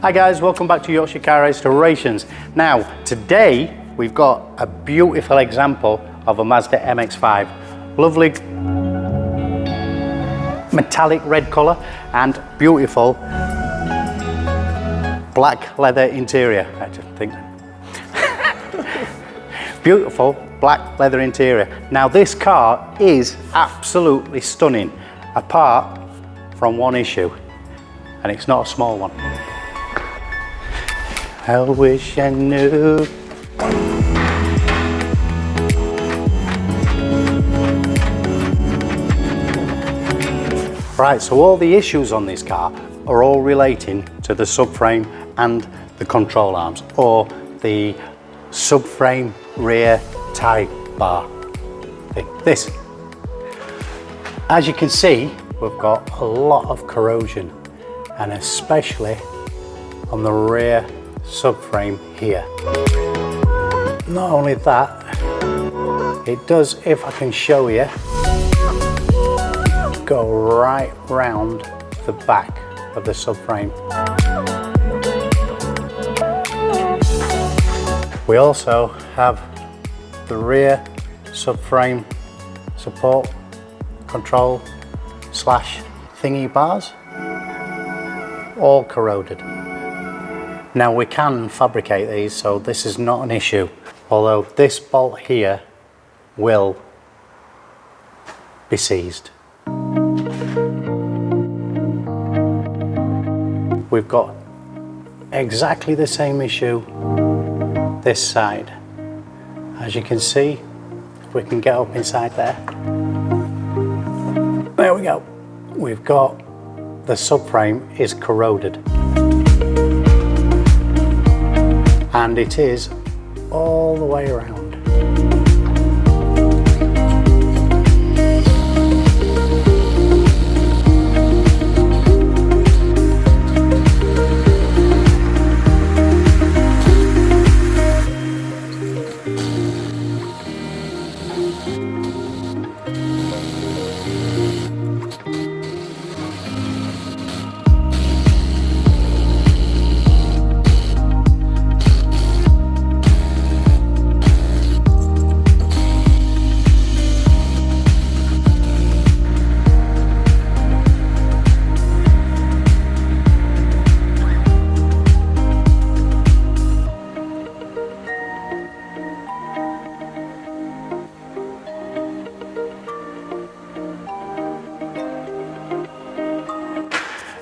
Hi guys, welcome back to Yorkshire Car Restorations. Now, today we've got a beautiful example of a Mazda MX5. Lovely metallic red colour and beautiful black leather interior. I just think. Beautiful black leather interior. Now this car is absolutely stunning, apart from one issue, and it's not a small one. I wish I knew. Right, so all the issues on this car are all relating to the subframe and the control arms, or the subframe rear tie bar thing. This. As you can see, we've got a lot of corrosion, and especially on the rear subframe here. Not only that, it does, if I can show you, go right round the back of the subframe. We also have the rear subframe support control slash thingy bars, all corroded. Now we can fabricate these, so this is not an issue, although this bolt here will be seized. We've got exactly the same issue this side. As you can see, if we can get up inside there. There we go. We've got the subframe is corroded. And it is all the way around.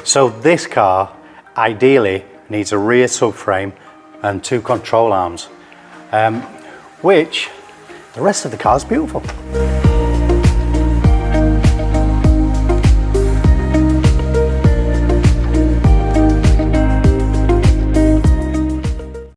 So this car ideally needs a rear subframe and two control arms, which the rest of the car is beautiful.